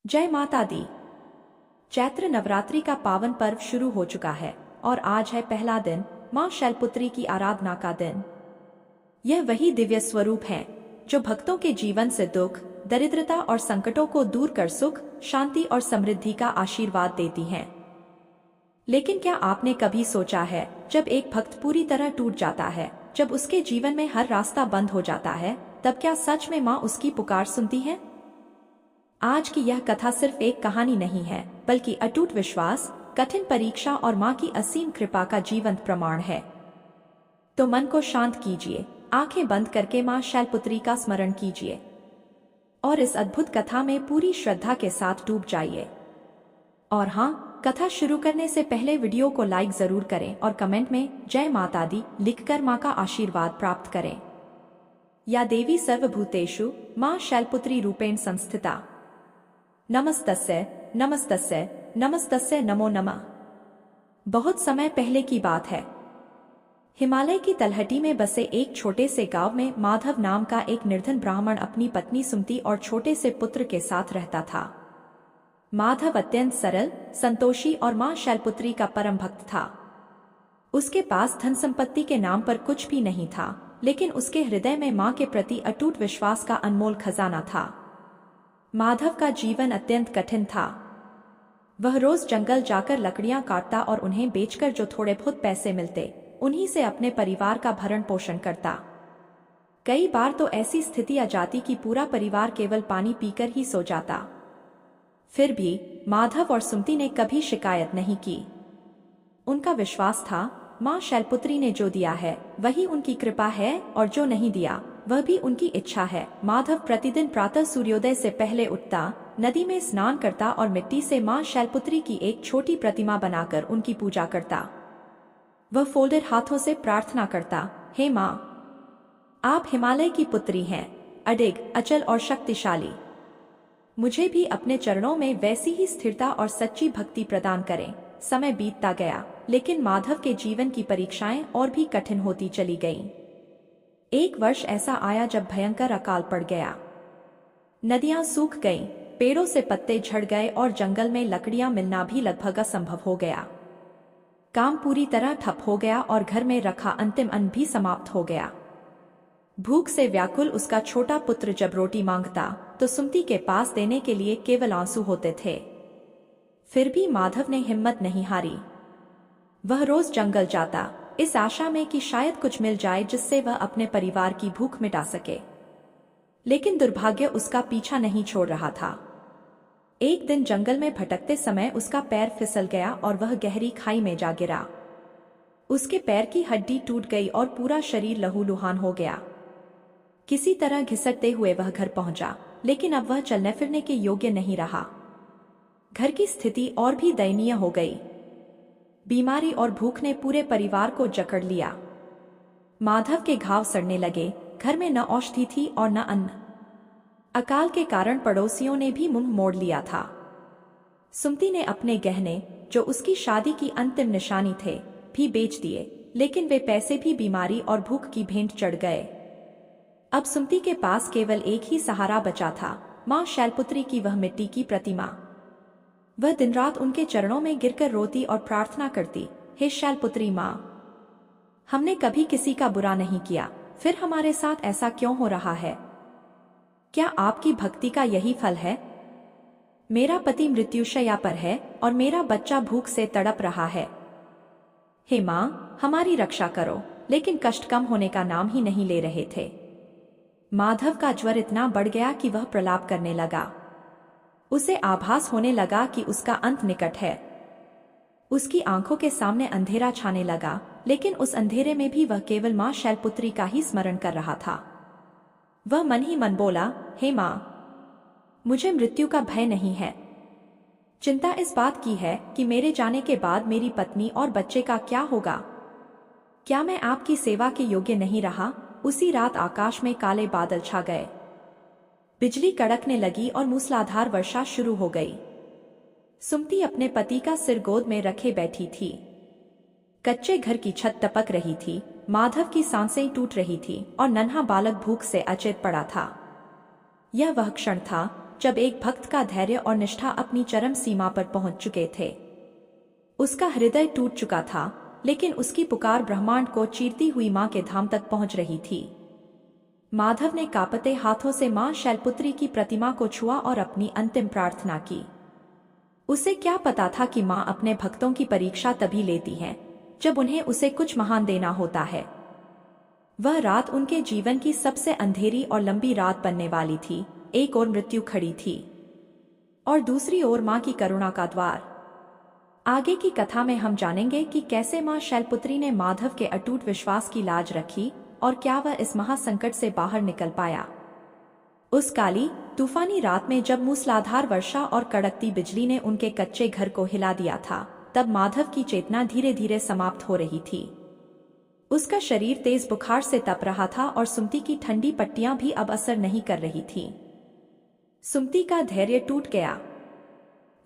जय माता दी। चैत्र नवरात्रि का पावन पर्व शुरू हो चुका है और आज है पहला दिन, मां शैलपुत्री की आराधना का दिन। यह वही दिव्य स्वरूप है जो भक्तों के जीवन से दुख, दरिद्रता और संकटों को दूर कर सुख, शांति और समृद्धि का आशीर्वाद देती हैं। लेकिन क्या आपने कभी सोचा है, जब एक भक्त पूरी तरह टूट जाता है, जब उसके जीवन में हर रास्ता बंद हो जाता है, तब क्या सच में मां उसकी पुकार सुनती है? आज की यह कथा सिर्फ एक कहानी नहीं है, बल्कि अटूट विश्वास, कठिन परीक्षा और मां की असीम कृपा का जीवंत प्रमाण है। तो मन को शांत कीजिए, आंखें बंद करके मां शैलपुत्री का स्मरण कीजिए और इस अद्भुत कथा में पूरी श्रद्धा के साथ डूब जाइए। और हाँ, कथा शुरू करने से पहले वीडियो को लाइक जरूर करें और कमेंट में जय माता दी लिखकर मां का आशीर्वाद प्राप्त करें। या देवी सर्वभूतेषु मां शैलपुत्री रूपेण संस्थिता। नमस्तस्य नमस्तस्य नमस्तस्य नमो नमः। बहुत समय पहले की बात है। हिमालय की तलहटी में बसे एक छोटे से गांव में माधव नाम का एक निर्धन ब्राह्मण अपनी पत्नी सुमति और छोटे से पुत्र के साथ रहता था। माधव अत्यंत सरल, संतोषी और मां शैलपुत्री का परम भक्त था। उसके पास धन संपत्ति के नाम पर कुछ भी नहीं था, लेकिन उसके हृदय में मां के प्रति अटूट विश्वास का अनमोल खजाना था। माधव का जीवन अत्यंत कठिन था। वह रोज जंगल जाकर लकड़ियां काटता और उन्हें बेचकर जो थोड़े बहुत पैसे मिलते, उन्हीं से अपने परिवार का भरण पोषण करता। कई बार तो ऐसी स्थिति आ जाती कि पूरा परिवार केवल पानी पीकर ही सो जाता। फिर भी माधव और सुमति ने कभी शिकायत नहीं की। उनका विश्वास था, मां शैलपुत्री ने जो दिया है वही उनकी कृपा है और जो नहीं दिया वह भी उनकी इच्छा है। माधव प्रतिदिन प्रातः सूर्योदय से पहले उठता, नदी में स्नान करता और मिट्टी से मां शैलपुत्री की एक छोटी प्रतिमा बनाकर उनकी पूजा करता। वह फोल्डेड हाथों से प्रार्थना करता, हे मां, आप हिमालय की पुत्री हैं, अडिग, अचल और शक्तिशाली। मुझे भी अपने चरणों में वैसी ही स्थिरता और सच्ची भक्ति प्रदान करें। समय बीतता गया, लेकिन माधव के जीवन की परीक्षाएं और भी कठिन होती चली गईं। एक वर्ष ऐसा आया जब भयंकर अकाल पड़ गया। नदियां सूख गईं, पेड़ों से पत्ते झड़ गए और जंगल में लकड़ियां मिलना भी लगभग असंभव हो गया। काम पूरी तरह ठप हो गया और घर में रखा अंतिम अन्न भी समाप्त हो गया। भूख से व्याकुल उसका छोटा पुत्र जब रोटी मांगता तो सुमति के पास देने के लिए केवल आंसू होते थे। फिर भी माधव ने हिम्मत नहीं हारी। वह रोज जंगल जाता, इस आशा में कि शायद कुछ मिल जाए जिससे वह अपने परिवार की भूख मिटा सके। लेकिन दुर्भाग्य उसका पीछा नहीं छोड़ रहा था। एक दिन जंगल में भटकते समय उसका पैर फिसल गया और वह गहरी खाई में जा गिरा। उसके पैर की हड्डी टूट गई और पूरा शरीर लहूलुहान हो गया। किसी तरह घिसटते हुए वह घर पहुंचा, लेकिन अब वह चलने फिरने के योग्य नहीं रहा। घर की स्थिति और भी दयनीय हो गई। बीमारी और भूख ने पूरे परिवार को जकड़ लिया। माधव के घाव सड़ने लगे, घर में न औषधि थी और न अन्न। अकाल के कारण पड़ोसियों ने भी मुंह मोड़ लिया था। सुमति ने अपने गहने, जो उसकी शादी की अंतिम निशानी थे, भी बेच दिए, लेकिन वे पैसे भी बीमारी और भूख की भेंट चढ़ गए। अब सुमति के पास केवल एक ही सहारा बचा था, मां शैलपुत्री की वह मिट्टी की प्रतिमा। वह दिन रात उनके चरणों में गिरकर रोती और प्रार्थना करती, हे शैलपुत्री मां, हमने कभी किसी का बुरा नहीं किया, फिर हमारे साथ ऐसा क्यों हो रहा है? क्या आपकी भक्ति का यही फल है? मेरा पति मृत्युशैया पर है और मेरा बच्चा भूख से तड़प रहा है। हे मां, हमारी रक्षा करो। लेकिन कष्ट कम होने का नाम ही नहीं ले रहे थे। माधव का ज्वर इतना बढ़ गया कि वह प्रलाप करने लगा। उसे आभास होने लगा कि उसका अंत निकट है। उसकी आंखों के सामने अंधेरा छाने लगा, लेकिन उस अंधेरे में भी वह केवल मां शैलपुत्री का ही स्मरण कर रहा था। वह मन ही मन बोला, हे मां, मुझे मृत्यु का भय नहीं है। चिंता इस बात की है कि मेरे जाने के बाद मेरी पत्नी और बच्चे का क्या होगा। क्या मैं आपकी सेवा के योग्य नहीं रहा? उसी रात आकाश में काले बादल छा गए। बिजली कड़कने लगी और मूसलाधार वर्षा शुरू हो गई। सुमति अपने पति का सिर गोद में रखे बैठी थी। कच्चे घर की छत टपक रही थी, माधव की सांसें टूट रही थी और नन्हा बालक भूख से अचेत पड़ा था। यह वह क्षण था जब एक भक्त का धैर्य और निष्ठा अपनी चरम सीमा पर पहुंच चुके थे। उसका हृदय टूट चुका था, लेकिन उसकी पुकार ब्रह्मांड को चीरती हुई मां के धाम तक पहुंच रही थी। माधव ने कांपते हाथों से मां शैलपुत्री की प्रतिमा को छुआ और अपनी अंतिम प्रार्थना की। उसे क्या पता था कि मां अपने भक्तों की परीक्षा तभी लेती है जब उन्हें उसे कुछ महान देना होता है। वह रात उनके जीवन की सबसे अंधेरी और लंबी रात बनने वाली थी। एक ओर मृत्यु खड़ी थी और दूसरी ओर मां की करुणा का द्वार। आगे की कथा में हम जानेंगे कि कैसे मां शैलपुत्री ने माधव के अटूट विश्वास की लाज रखी और क्या वह इस महासंकट से बाहर निकल पाया। उस काली तूफानी रात में जब मूसलाधार वर्षा और कड़कती बिजली ने उनके कच्चे घर को हिला दिया था, तब माधव की चेतना धीरे धीरे समाप्त हो रही थी। उसका शरीर तेज बुखार से तप रहा था और सुमति की ठंडी पट्टियां भी अब असर नहीं कर रही थीं। सुमति का धैर्य टूट गया।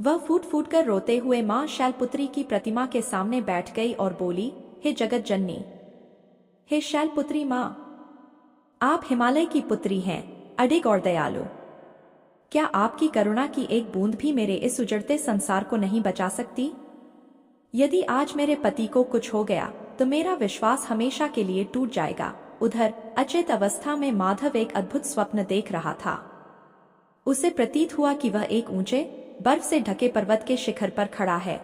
वह फूट फूट कर रोते हुए मां शैलपुत्री की प्रतिमा के सामने बैठ गई और बोली, हे जगत जननी, हे शैलपुत्री मां, आप हिमालय की पुत्री हैं, अडिग और दयालु। क्या आपकी करुणा की एक बूंद भी मेरे इस उजड़ते संसार को नहीं बचा सकती? यदि आज मेरे पति को कुछ हो गया तो मेरा विश्वास हमेशा के लिए टूट जाएगा। उधर अचेत अवस्था में माधव एक अद्भुत स्वप्न देख रहा था। उसे प्रतीत हुआ कि वह एक ऊंचे बर्फ से ढके पर्वत के शिखर पर खड़ा है,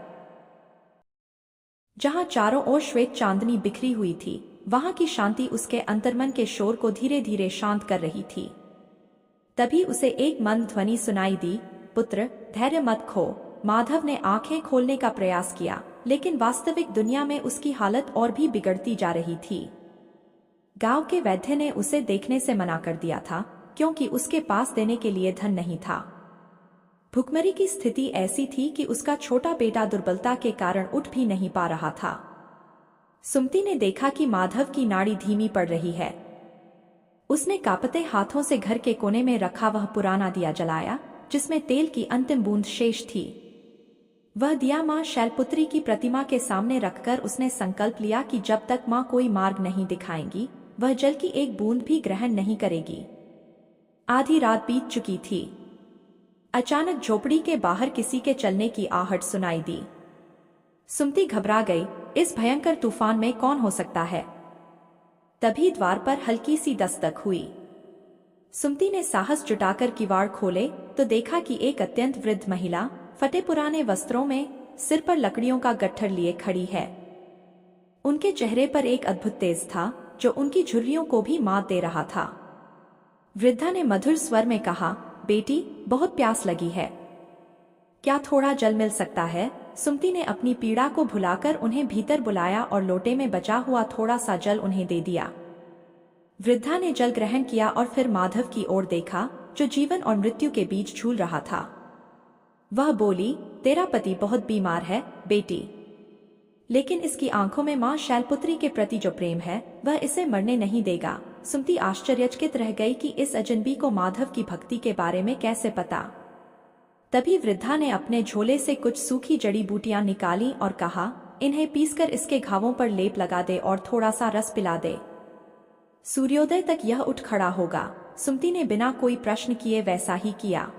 जहां चारों ओर श्वेत चांदनी बिखरी हुई थी। वहां की शांति उसके अंतर्मन के शोर को धीरे धीरे शांत कर रही थी। तभी उसे एक मंद ध्वनि सुनाई दी, पुत्र, धैर्य मत खो। माधव ने आंखें खोलने का प्रयास किया, लेकिन वास्तविक दुनिया में उसकी हालत और भी बिगड़ती जा रही थी। गांव के वैद्य ने उसे देखने से मना कर दिया था, क्योंकि उसके पास देने के लिए धन नहीं था। भुखमरी की स्थिति ऐसी थी कि उसका छोटा बेटा दुर्बलता के कारण उठ भी नहीं पा रहा था। सुमति ने देखा कि माधव की नाड़ी धीमी पड़ रही है। उसने कांपते हाथों से घर के कोने में रखा वह पुराना दिया जलाया, जिसमें तेल की अंतिम बूंद शेष थी। वह दिया मां शैलपुत्री की प्रतिमा के सामने रखकर उसने संकल्प लिया कि जब तक मां कोई मार्ग नहीं दिखाएंगी, वह जल की एक बूंद भी ग्रहण नहीं करेगी। आधी रात बीत चुकी थी। अचानक झोपड़ी के बाहर किसी के चलने की आहट सुनाई दी। सुमति घबरा गई। इस भयंकर तूफान में कौन हो सकता है? तभी द्वार पर हल्की सी दस्तक हुई। सुमति ने साहस जुटाकर किवाड़ खोले तो देखा कि एक अत्यंत वृद्ध महिला फटे पुराने वस्त्रों में, सिर पर लकड़ियों का गट्ठर लिए खड़ी है। उनके चेहरे पर एक अद्भुत तेज था जो उनकी झुर्रियों को भी मात दे रहा था। वृद्धा ने मधुर स्वर में कहा, बेटी, बहुत प्यास लगी है, क्या थोड़ा जल मिल सकता है? सुमति ने अपनी पीड़ा को भुलाकर उन्हें भीतर बुलाया और लोटे में बचा हुआ थोड़ा सा जल उन्हें दे दिया। वृद्धा ने जल ग्रहण किया और फिर माधव की ओर देखा, जो जीवन और मृत्यु के बीच झूल रहा था। वह बोली, तेरा पति बहुत बीमार है बेटी, लेकिन इसकी आंखों में मां शैलपुत्री के प्रति जो प्रेम है वह इसे मरने नहीं देगा। सुमति आश्चर्यचकित रह गई कि इस अजनबी को माधव की भक्ति के बारे में कैसे पता। तभी वृद्धा ने अपने झोले से कुछ सूखी जड़ी बूटियां निकाली और कहा, इन्हें पीसकर इसके घावों पर लेप लगा दे और थोड़ा सा रस पिला दे। सूर्योदय तक यह उठ खड़ा होगा। सुमति ने बिना कोई प्रश्न किए वैसा ही किया।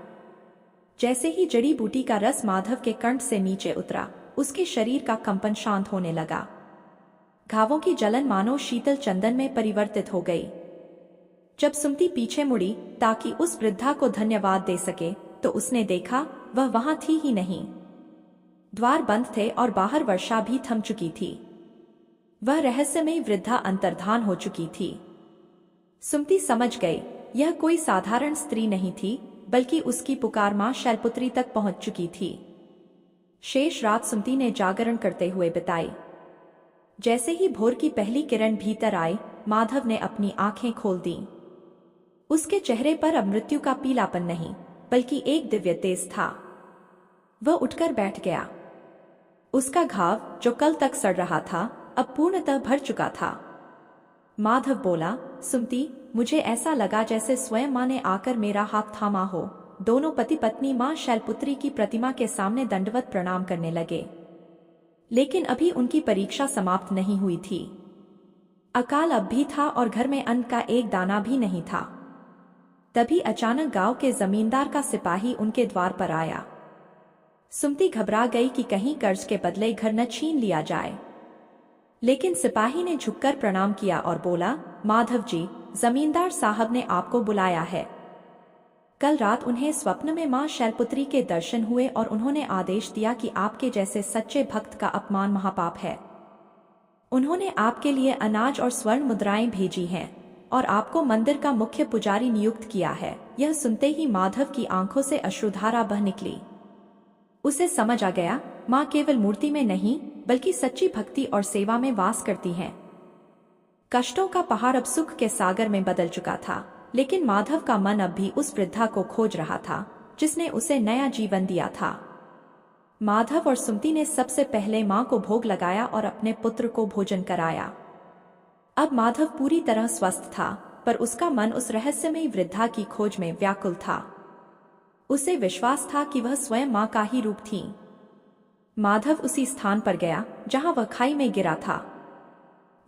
जैसे ही जड़ी बूटी का रस माधव के कंठ से नीचे उतरा, उसके शरीर का कंपन शांत होने लगा। घावों की जलन मानो शीतल चंदन में परिवर्तित हो गई। जब सुमति पीछे मुड़ी ताकि उस वृद्धा को धन्यवाद दे सके, तो उसने देखा वह वहां थी ही नहीं। द्वार बंद थे और बाहर वर्षा भी थम चुकी थी। वह रहस्यमयी वृद्धा अंतर्धान हो चुकी थी। सुमति समझ गई, यह कोई साधारण स्त्री नहीं थी, बल्कि उसकी पुकार मां शैलपुत्री तक पहुंच चुकी थी। शेष रात सुमति ने जागरण करते हुए बिताई। जैसे ही भोर की पहली किरण भीतर आई, माधव ने अपनी आंखें खोल दी। उसके चेहरे पर अब मृत्यु का पीलापन नहीं, बल्कि एक दिव्य तेज था। वह उठकर बैठ गया। उसका घाव, जो कल तक सड़ रहा था, अब पूर्णतः भर चुका था। माधव बोला, सुमति, मुझे ऐसा लगा जैसे स्वयं मां ने आकर मेरा हाथ थामा हो। दोनों पति पत्नी मां शैलपुत्री की प्रतिमा के सामने दंडवत प्रणाम करने लगे। लेकिन अभी उनकी परीक्षा समाप्त नहीं हुई थी। अकाल अब भी था और घर में अन्न का एक दाना भी नहीं था। तभी अचानक गांव के जमींदार का सिपाही उनके द्वार पर आया। सुमति घबरा गई कि कहीं कर्ज के बदले घर न छीन लिया जाए, लेकिन सिपाही ने झुककर प्रणाम किया और बोला, माधव जी, जमींदार साहब ने आपको बुलाया है। कल रात उन्हें स्वप्न में मां शैलपुत्री के दर्शन हुए और उन्होंने आदेश दिया कि आपके जैसे सच्चे भक्त का अपमान महापाप है। उन्होंने आपके लिए अनाज और स्वर्ण मुद्राएं भेजी हैं और आपको मंदिर का मुख्य पुजारी नियुक्त किया है। यह सुनते ही माधव की आंखों से अश्रुधारा बह निकली। उसे समझ आ गया, मां केवल मूर्ति में नहीं बल्कि सच्ची भक्ति और सेवा में वास करती हैं। कष्टों का पहाड़ अब सुख के सागर में बदल चुका था, लेकिन माधव का मन अब भी उस वृद्धा को खोज रहा था जिसने उसे नया जीवन दिया था। माधव और सुमति ने सबसे पहले मां को भोग लगाया और अपने पुत्र को भोजन कराया। अब माधव पूरी तरह स्वस्थ था, पर उसका मन उस रहस्यमयी वृद्धा की खोज में व्याकुल था। उसे विश्वास था कि वह स्वयं मां का ही रूप थी। माधव उसी स्थान पर गया जहां वह खाई में गिरा था।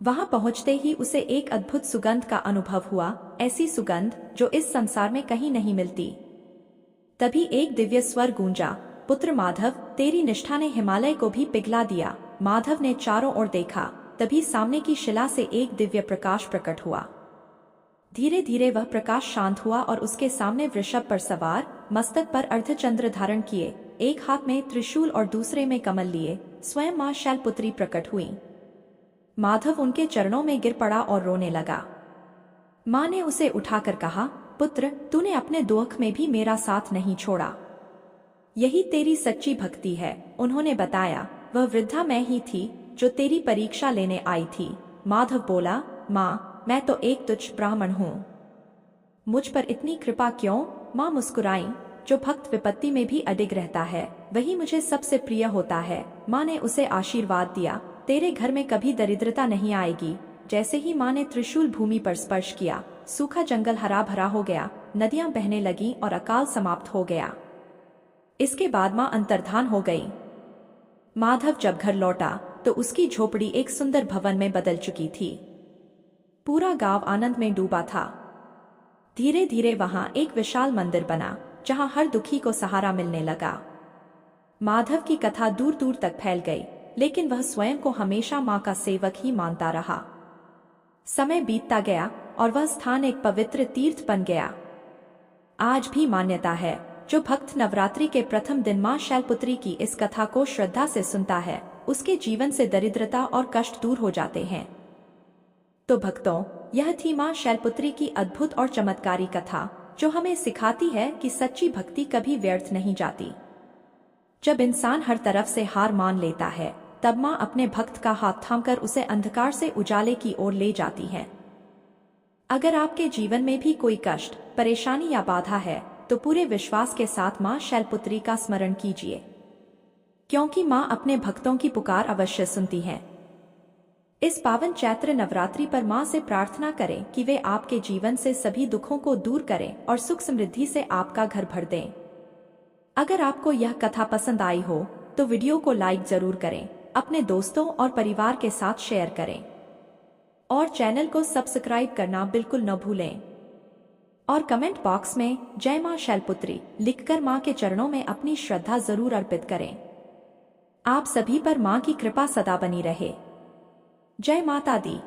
वहां पहुंचते ही उसे एक अद्भुत सुगंध का अनुभव हुआ, ऐसी सुगंध जो इस संसार में कहीं नहीं मिलती। तभी एक दिव्य स्वर गूंजा, पुत्र माधव, तेरी निष्ठा ने हिमालय को भी पिघला दिया। माधव ने चारों ओर देखा, तभी सामने की शिला से एक दिव्य प्रकाश प्रकट हुआ। धीरे धीरे वह प्रकाश शांत हुआ और उसके सामने वृषभ पर सवार, मस्तक पर अर्धचंद्र धारण किए, एक हाथ में त्रिशूल और दूसरे में कमल लिए, स्वयं मां शैलपुत्री प्रकट हुई। माधव उनके चरणों में गिर पड़ा और रोने लगा। मां ने उसे उठाकर कहा, पुत्र, तूने अपने दुख में भी मेरा साथ नहीं छोड़ा। यही तेरी सच्ची भक्ति है। उन्होंने बताया, वह वृद्धा मैं ही थी जो तेरी परीक्षा लेने आई थी। माधव बोला, मां, मैं तो एक तुच्छ ब्राह्मण हूँ, मुझ पर इतनी कृपा क्यों? मां मुस्कुराई, जो भक्त विपत्ति में भी अडिग रहता है वही मुझे सबसे प्रिय होता है। मां ने उसे आशीर्वाद दिया, तेरे घर में कभी दरिद्रता नहीं आएगी। जैसे ही मां ने त्रिशूल भूमि पर स्पर्श किया, सूखा जंगल हरा भरा हो गया, नदियां बहने लगीं और अकाल समाप्त हो गया। इसके बाद मां अंतर्धान हो गई। माधव जब घर लौटा तो उसकी झोपड़ी एक सुंदर भवन में बदल चुकी थी। पूरा गांव आनंद में डूबा था। धीरे धीरे वहां एक विशाल मंदिर बना जहां हर दुखी को सहारा मिलने लगा। माधव की कथा दूर दूर तक फैल गई, लेकिन वह स्वयं को हमेशा मां का सेवक ही मानता रहा। समय बीतता गया और वह स्थान एक पवित्र तीर्थ बन गया। आज भी मान्यता है, जो भक्त नवरात्रि के प्रथम दिन मां शैलपुत्री की इस कथा को श्रद्धा से सुनता है, उसके जीवन से दरिद्रता और कष्ट दूर हो जाते हैं। तो भक्तों, यह थी मां शैलपुत्री की अद्भुत और चमत्कारी कथा, जो हमें सिखाती है कि सच्ची भक्ति कभी व्यर्थ नहीं जाती। जब इंसान हर तरफ से हार मान लेता है, तब मां अपने भक्त का हाथ थामकर उसे अंधकार से उजाले की ओर ले जाती है। अगर आपके जीवन में भी कोई कष्ट, परेशानी या बाधा है, तो पूरे विश्वास के साथ मां शैलपुत्री का स्मरण कीजिए, क्योंकि मां अपने भक्तों की पुकार अवश्य सुनती है। इस पावन चैत्र नवरात्रि पर मां से प्रार्थना करें कि वे आपके जीवन से सभी दुखों को दूर करें और सुख समृद्धि से आपका घर भर दें। अगर आपको यह कथा पसंद आई हो तो वीडियो को लाइक जरूर करें, अपने दोस्तों और परिवार के साथ शेयर करें और चैनल को सब्सक्राइब करना बिल्कुल न भूलें। और कमेंट बॉक्स में जय मां शैलपुत्री लिखकर मां के चरणों में अपनी श्रद्धा जरूर अर्पित करें। आप सभी पर मां की कृपा सदा बनी रहे। जय माता दी।